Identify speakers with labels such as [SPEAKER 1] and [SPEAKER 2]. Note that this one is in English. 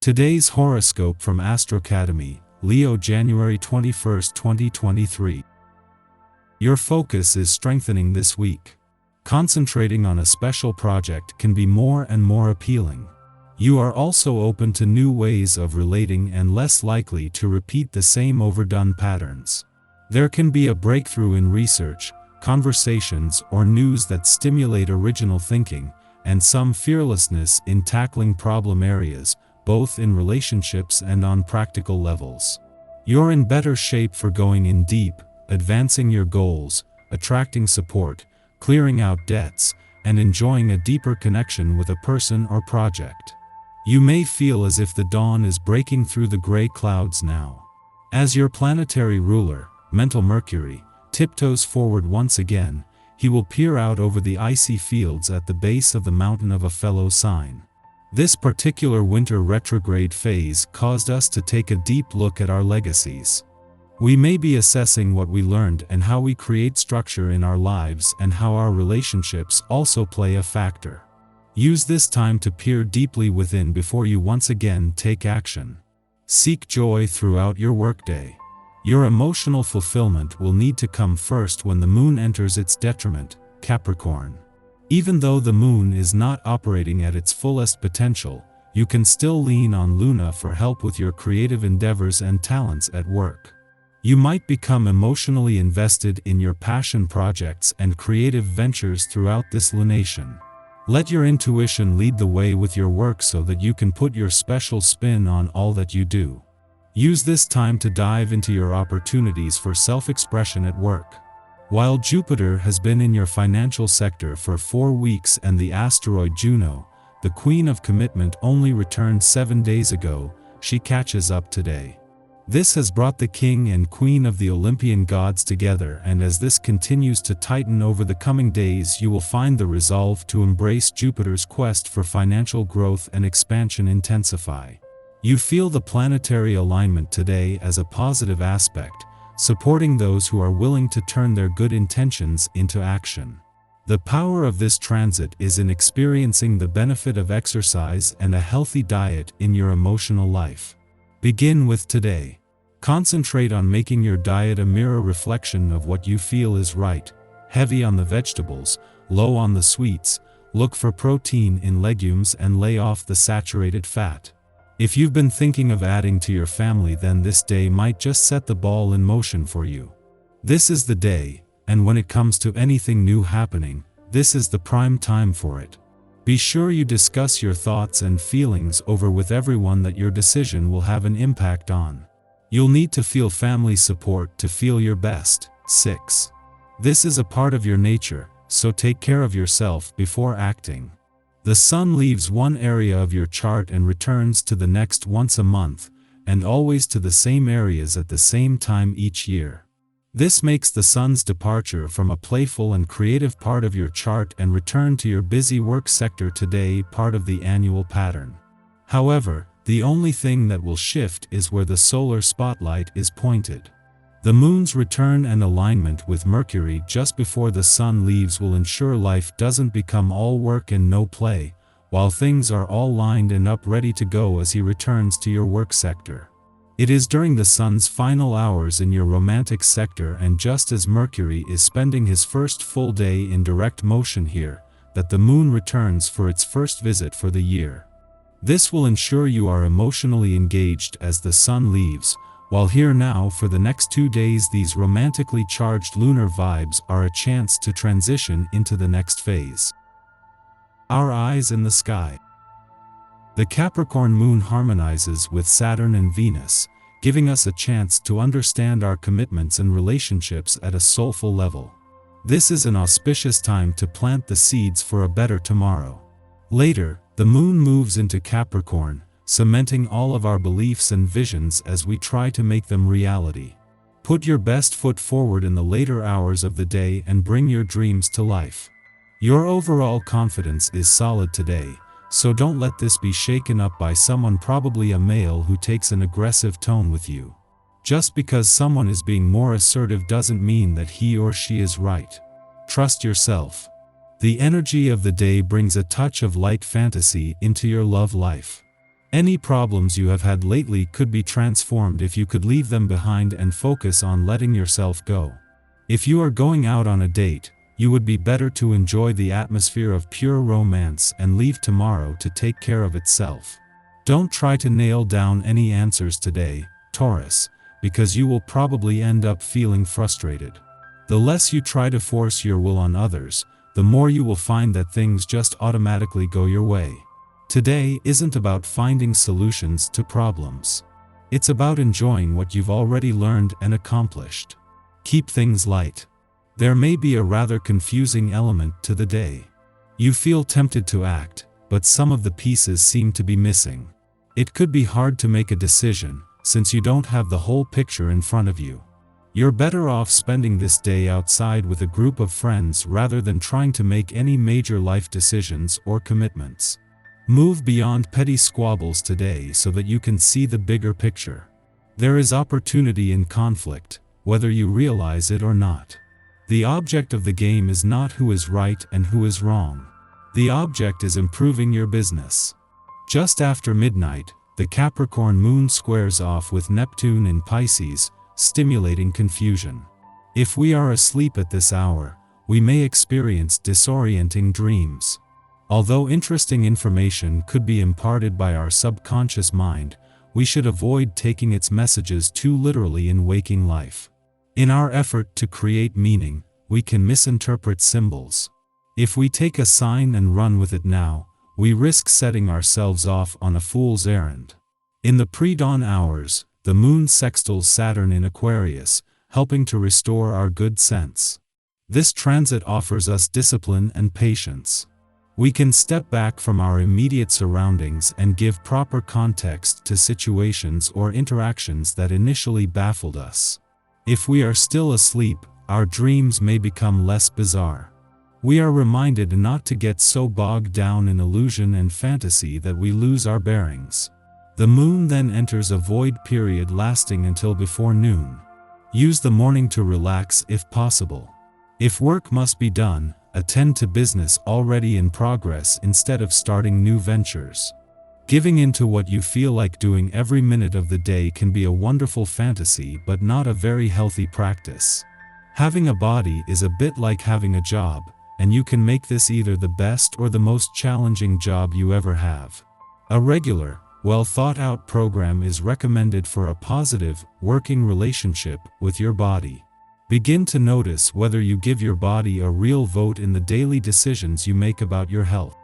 [SPEAKER 1] Today's horoscope from Astrocademy, Leo January 21, 2023. Your focus is strengthening this week. Concentrating on a special project can be more and more appealing. You are also open to new ways of relating and less likely to repeat the same overdone patterns. There can be a breakthrough in research, conversations, or news that stimulate original thinking, and some fearlessness in tackling problem areas, both in relationships and on practical levels. You're in better shape for going in deep, advancing your goals, attracting support, clearing out debts, and enjoying a deeper connection with a person or project. You may feel as if the dawn is breaking through the gray clouds now. As your planetary ruler, mental Mercury, tiptoes forward once again, he will peer out over the icy fields at the base of the mountain of a fellow sign. This particular winter retrograde phase caused us to take a deep look at our legacies. We may be assessing what we learned and how we create structure in our lives and how our relationships also play a factor. Use this time to peer deeply within before you once again take action. Seek joy throughout your workday. Your emotional fulfillment will need to come first when the moon enters its detriment, Capricorn. Even though the moon is not operating at its fullest potential, you can still lean on Luna for help with your creative endeavors and talents at work. You might become emotionally invested in your passion projects and creative ventures throughout this lunation. Let your intuition lead the way with your work so that you can put your special spin on all that you do. Use this time to dive into your opportunities for self-expression at work. While Jupiter has been in your financial sector for 4 weeks and the asteroid Juno, the Queen of Commitment, only returned 7 days ago, she catches up today. This has brought the King and Queen of the Olympian gods together, and as this continues to tighten over the coming days, you will find the resolve to embrace Jupiter's quest for financial growth and expansion intensify. You feel the planetary alignment today as a positive aspect, supporting those who are willing to turn their good intentions into action. The power of this transit is in experiencing the benefit of exercise and a healthy diet in your emotional life. Begin with today. Concentrate on making your diet a mirror reflection of what you feel is right. Heavy on the vegetables, low on the sweets, look for protein in legumes and lay off the saturated fat. If you've been thinking of adding to your family, then this day might just set the ball in motion for you. This is the day, and when it comes to anything new happening, this is the prime time for it. Be sure you discuss your thoughts and feelings over with everyone that your decision will have an impact on. You'll need to feel family support to feel your best. 6. This is a part of your nature, so take care of yourself before acting. The sun leaves one area of your chart and returns to the next once a month, and always to the same areas at the same time each year. This makes the sun's departure from a playful and creative part of your chart and return to your busy work sector today part of the annual pattern. However, the only thing that will shift is where the solar spotlight is pointed. The moon's return and alignment with Mercury just before the sun leaves will ensure life doesn't become all work and no play, while things are all lined and up ready to go as he returns to your work sector. It is during the sun's final hours in your romantic sector, and just as Mercury is spending his first full day in direct motion here, that the moon returns for its first visit for the year. This will ensure you are emotionally engaged as the sun leaves, while here now for the next 2 days these romantically charged lunar vibes are a chance to transition into the next phase. Our eyes in the sky. The Capricorn moon harmonizes with Saturn and Venus, giving us a chance to understand our commitments and relationships at a soulful level. This is an auspicious time to plant the seeds for a better tomorrow. Later, the moon moves into Capricorn, cementing all of our beliefs and visions as we try to make them reality. Put your best foot forward in the later hours of the day and bring your dreams to life. Your overall confidence is solid today, so don't let this be shaken up by someone, probably a male, who takes an aggressive tone with you. Just because someone is being more assertive doesn't mean that he or she is right. Trust yourself. The energy of the day brings a touch of light fantasy into your love life. Any problems you have had lately could be transformed if you could leave them behind and focus on letting yourself go. If you are going out on a date, you would be better to enjoy the atmosphere of pure romance and leave tomorrow to take care of itself. Don't try to nail down any answers today, Taurus, because you will probably end up feeling frustrated. The less you try to force your will on others, the more you will find that things just automatically go your way. Today isn't about finding solutions to problems. It's about enjoying what you've already learned and accomplished. Keep things light. There may be a rather confusing element to the day. You feel tempted to act, but some of the pieces seem to be missing. It could be hard to make a decision, since you don't have the whole picture in front of you. You're better off spending this day outside with a group of friends rather than trying to make any major life decisions or commitments. Move beyond petty squabbles today so that you can see the bigger picture. There is opportunity in conflict, whether you realize it or not. The object of the game is not who is right and who is wrong. The object is improving your business. Just after midnight, the Capricorn moon squares off with Neptune in Pisces, stimulating confusion. If we are asleep at this hour, we may experience disorienting dreams. Although interesting information could be imparted by our subconscious mind, we should avoid taking its messages too literally in waking life. In our effort to create meaning, we can misinterpret symbols. If we take a sign and run with it now, we risk setting ourselves off on a fool's errand. In the pre-dawn hours, the moon sextiles Saturn in Aquarius, helping to restore our good sense. This transit offers us discipline and patience. We can step back from our immediate surroundings and give proper context to situations or interactions that initially baffled us. If we are still asleep, our dreams may become less bizarre. We are reminded not to get so bogged down in illusion and fantasy that we lose our bearings. The moon then enters a void period lasting until before noon. Use the morning to relax if possible. If work must be done, attend to business already in progress instead of starting new ventures. Giving in to what you feel like doing every minute of the day can be a wonderful fantasy but not a very healthy practice. Having a body is a bit like having a job, and you can make this either the best or the most challenging job you ever have. A regular, well-thought-out program is recommended for a positive, working relationship with your body. Begin to notice whether you give your body a real vote in the daily decisions you make about your health.